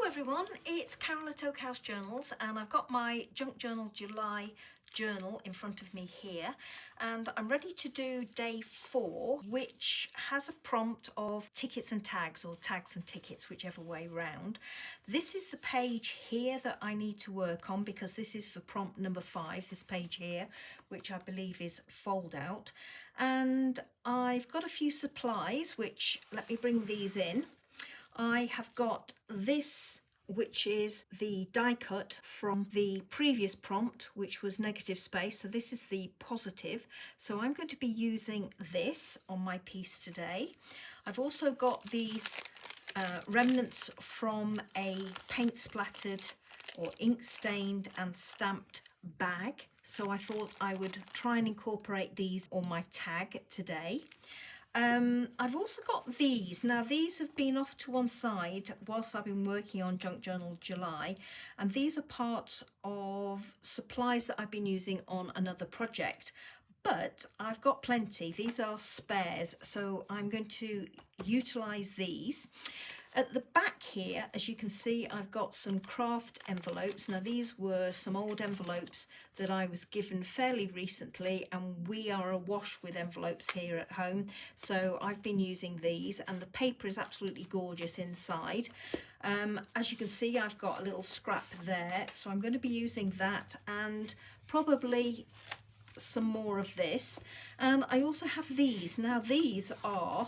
Hello everyone, it's Carol at Aakash Journals, and I've got my Junk Journal July journal in front of me here, and I'm ready to do day 4, which has a prompt of tickets and tags, or tags and tickets, whichever way round. This is the page here that I need to work on because this is for prompt number 5, this page here, which I believe is fold out. And I've got a few supplies, which, let me bring these in. I have got this, which is the die cut from the previous prompt, which was negative space. So this is the positive. So I'm going to be using this on my piece today. I've also got these remnants from a paint splattered or ink stained and stamped bag. So I thought I would try and incorporate these on my tag today. I've also got these. Now these have been off to one side whilst I've been working on Junk Journal July, and these are part of supplies that I've been using on another project. But I've got plenty. These are spares, so I'm going to utilise these. At the back here, as you can see, I've got some craft envelopes. Now these were some old envelopes that I was given fairly recently, and we are awash with envelopes here at home. So I've been using these, and the paper is absolutely gorgeous inside. As you can see, I've got a little scrap there. So I'm going to be using that and probably some more of this. And I also have these. Now these are,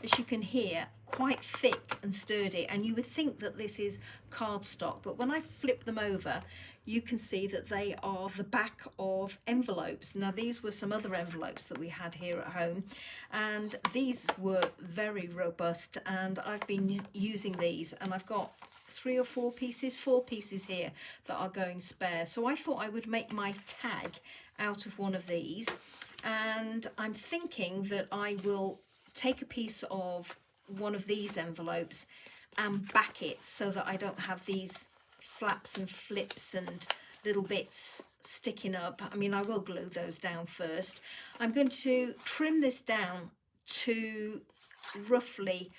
as you can hear, quite thick and sturdy, and you would think that this is cardstock, but when I flip them over you can see that they are the back of envelopes. Now these were some other envelopes that we had here at home, and these were very robust, and I've been using these, and I've got 3 or 4 pieces, 4 pieces here that are going spare. So I thought I would make my tag out of one of these, and I'm thinking that I will take a piece of one of these envelopes and back it so that I don't have these flaps and flips and little bits sticking up. I mean, I will glue those down first. I'm going to trim this down to roughly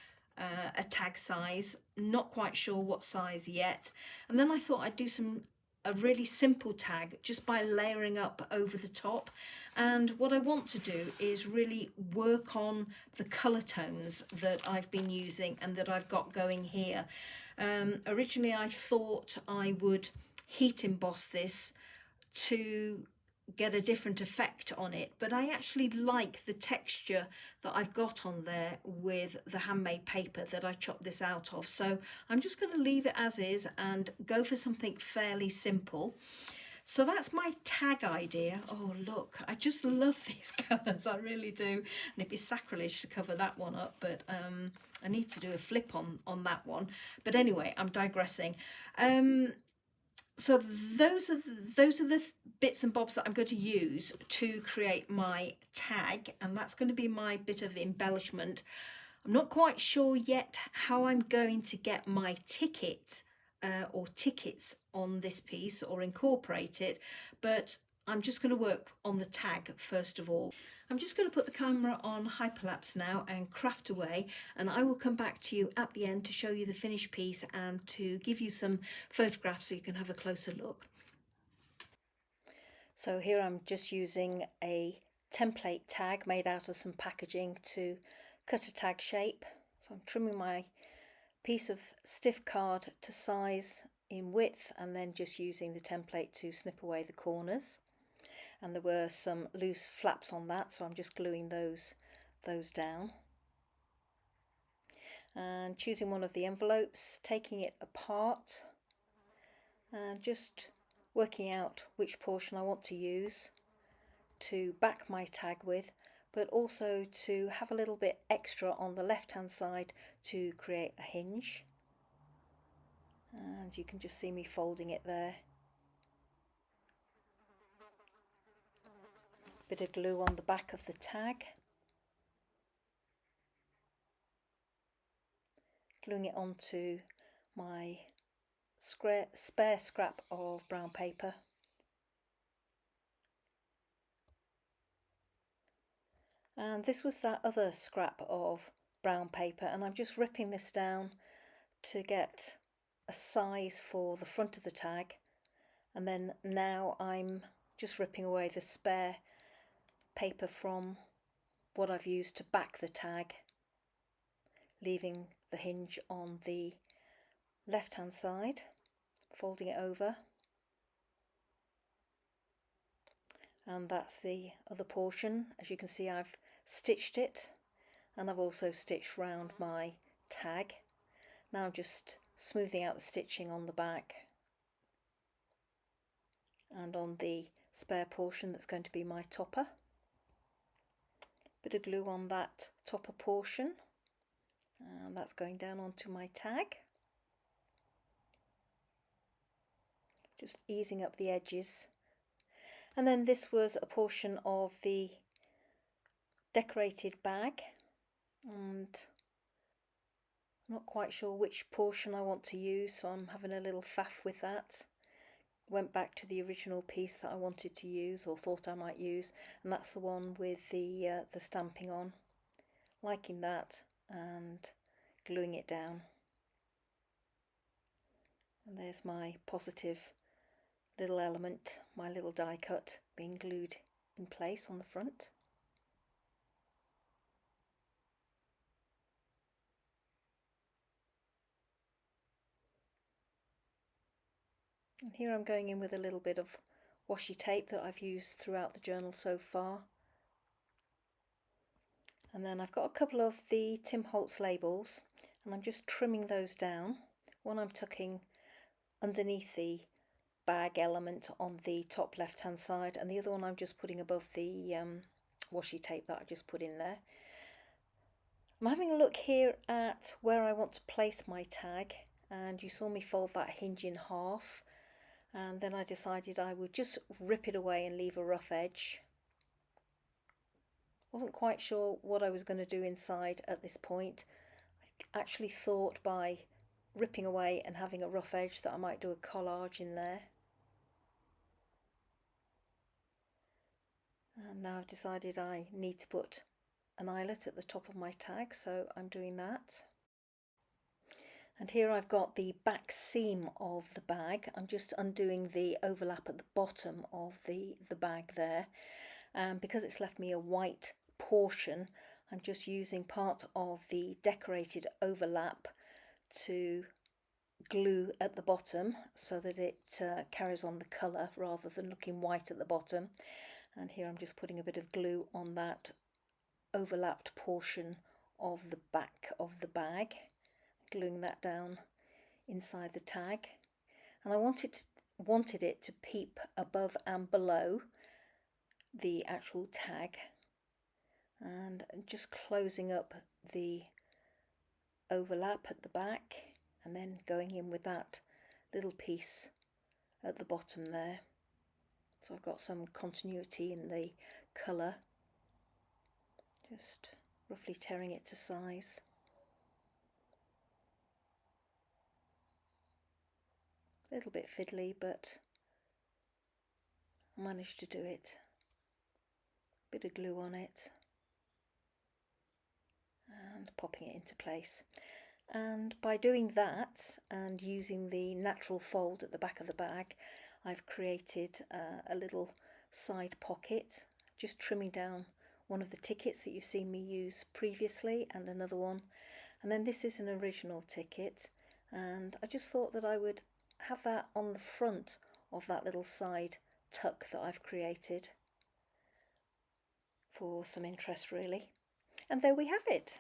a tag size, not quite sure what size yet. And then I thought I'd do a really simple tag just by layering up over the top. And what I want to do is really work on the colour tones that I've been using and that I've got going here. Originally I thought I would heat emboss this to get a different effect on it, but I actually like the texture that I've got on there with the handmade paper that I chopped this out of. So I'm just going to leave it as is and go for something fairly simple. So that's my tag idea. Oh look, I just love these colours, I really do. And it'd be sacrilege to cover that one up, but I need to do a flip on that one. But anyway, I'm digressing. So those are the bits and bobs that I'm going to use to create my tag, and that's going to be my bit of embellishment. I'm not quite sure yet how I'm going to get my ticket or tickets on this piece or incorporate it, but I'm just going to work on the tag first of all. I'm just going to put the camera on hyperlapse now and craft away, and I will come back to you at the end to show you the finished piece and to give you some photographs so you can have a closer look. So here I'm just using a template tag made out of some packaging to cut a tag shape. So I'm trimming my piece of stiff card to size in width and then just using the template to snip away the corners. And there were some loose flaps on that, so I'm just gluing those down. And choosing one of the envelopes, taking it apart and just working out which portion I want to use to back my tag with, but also to have a little bit extra on the left hand side to create a hinge. And you can just see me folding it there. Bit of glue on the back of the tag. Gluing it onto my spare scrap of brown paper. And this was that other scrap of brown paper, and I'm just ripping this down to get a size for the front of the tag, and then now I'm just ripping away the spare paper from what I've used to back the tag, leaving the hinge on the left hand side, folding it over, and that's the other portion. As you can see, I've stitched it, and I've also stitched round my tag. Now I'm just smoothing out the stitching on the back and on the spare portion that's going to be my topper. Bit of glue on that topper portion, and that's going down onto my tag. Just easing up the edges. And then this was a portion of the decorated bag, and I'm not quite sure which portion I want to use, so I'm having a little faff with that. Went back to the original piece that I wanted to use, or thought I might use, and that's the one with the stamping on. Liking that, and gluing it down. And there's my positive little element, my little die cut being glued in place on the front. And here I'm going in with a little bit of washi tape that I've used throughout the journal so far. And then I've got a couple of the Tim Holtz labels, and I'm just trimming those down. One I'm tucking underneath the bag element on the top left hand side, and the other one I'm just putting above the washi tape that I just put in there. I'm having a look here at where I want to place my tag, and you saw me fold that hinge in half, and then I decided I would just rip it away and leave a rough edge. Wasn't quite sure what I was going to do inside at this point. I actually thought by ripping away and having a rough edge that I might do a collage in there. And now I've decided I need to put an eyelet at the top of my tag, so I'm doing that. And here I've got the back seam of the bag. I'm just undoing the overlap at the bottom of the bag there. And because it's left me a white portion, I'm just using part of the decorated overlap to glue at the bottom so that it carries on the colour rather than looking white at the bottom. And here I'm just putting a bit of glue on that overlapped portion of the back of the bag, gluing that down inside the tag. And I wanted it to peep above and below the actual tag, and just closing up the overlap at the back and then going in with that little piece at the bottom there. So I've got some continuity in the colour, just roughly tearing it to size. A little bit fiddly, but I managed to do it. Bit of glue on it and popping it into place. And by doing that and using the natural fold at the back of the bag, I've created a little side pocket, just trimming down one of the tickets that you've seen me use previously and another one. And then this is an original ticket, and I just thought that I would have that on the front of that little side tuck that I've created for some interest, really. And there we have it.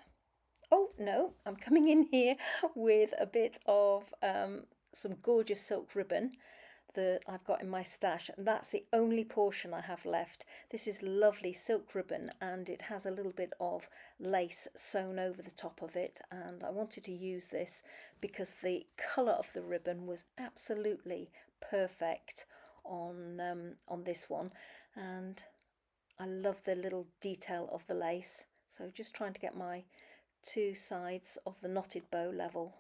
Oh no, I'm coming in here with a bit of some gorgeous silk ribbon that I've got in my stash, and that's the only portion I have left. This is lovely silk ribbon, and it has a little bit of lace sewn over the top of it, and I wanted to use this because the colour of the ribbon was absolutely perfect on this one, and I love the little detail of the lace. So just trying to get my two sides of the knotted bow level.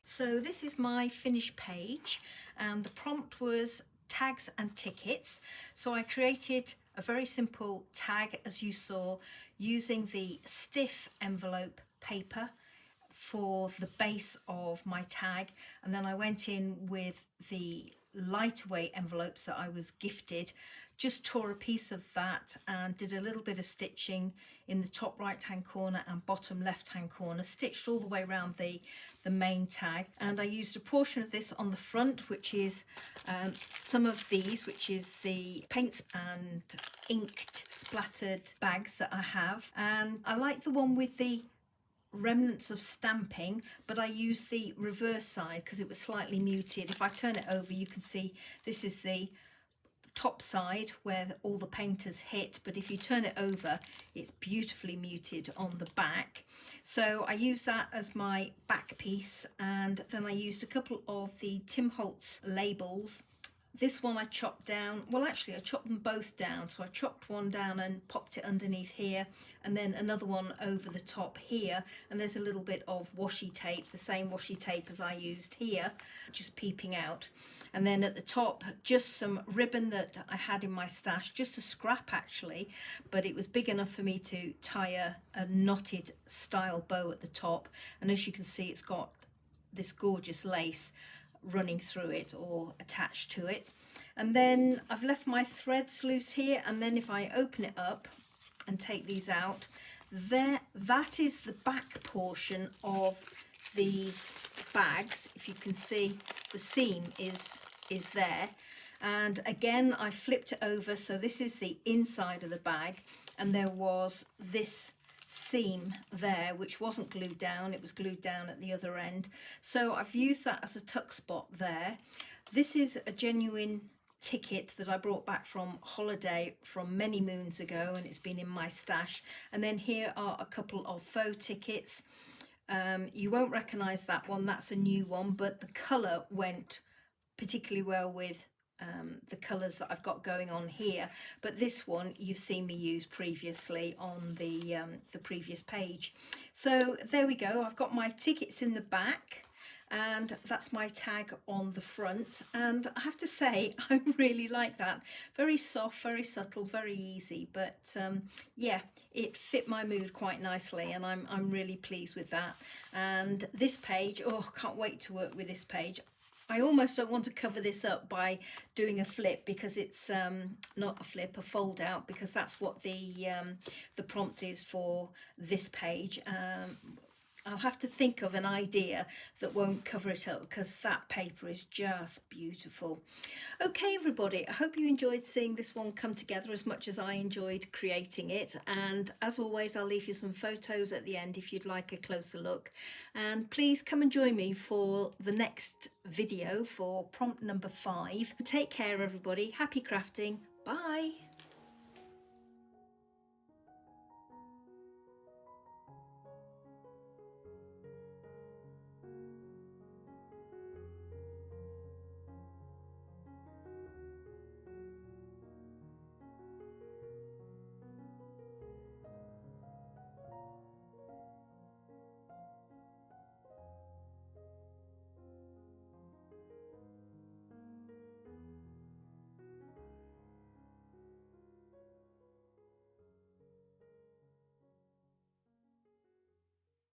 So this is my finished page, and the prompt was tags and tickets. So I created a very simple tag, as you saw, using the stiff envelope paper for the base of my tag, and then I went in with the lighter weight envelopes that I was gifted, just tore a piece of that and did a little bit of stitching in the top right hand corner and bottom left hand corner, stitched all the way around the main tag. And I used a portion of this on the front, which is some of these, which is the paints and inked splattered bags that I have. And I like the one with the remnants of stamping, but I used the reverse side because it was slightly muted. If I turn it over, you can see this is the top side where all the paint has hit, but if you turn it over, it's beautifully muted on the back. So I used that as my back piece, and then I used a couple of the Tim Holtz labels. This one I chopped down, well actually I chopped them both down, so I chopped one down and popped it underneath here, and then another one over the top here, and there's a little bit of washi tape, the same washi tape as I used here, just peeping out. And then at the top, just some ribbon that I had in my stash, just a scrap actually, but it was big enough for me to tie a knotted style bow at the top, and as you can see it's got this gorgeous lace running through it or attached to it. And then I've left my threads loose here, and then if I open it up and take these out, there, that is the back portion of these bags. If you can see, the seam is there, and again I flipped it over, so this is the inside of the bag, and there was this seam there which wasn't glued down, it was glued down at the other end, so I've used that as a tuck spot there. This is a genuine ticket that I brought back from holiday from many moons ago, and it's been in my stash. And then here are a couple of faux tickets. You won't recognize that one, that's a new one, but the color went particularly well with the colours that I've got going on here. But this one you've seen me use previously on the previous page. So there we go, I've got my tickets in the back, and that's my tag on the front, and I have to say I really like that. Very soft, very subtle, very easy, but yeah, it fit my mood quite nicely, and I'm really pleased with that. And this page, oh, can't wait to work with this page. I almost don't want to cover this up by doing a flip, because it's not a flip, a fold out, because that's what the prompt is for this page. I'll have to think of an idea that won't cover it up, because that paper is just beautiful. Okay everybody, I hope you enjoyed seeing this one come together as much as I enjoyed creating it, and as always I'll leave you some photos at the end if you'd like a closer look. And please come and join me for the next video for prompt number 5. Take care everybody, happy crafting, bye.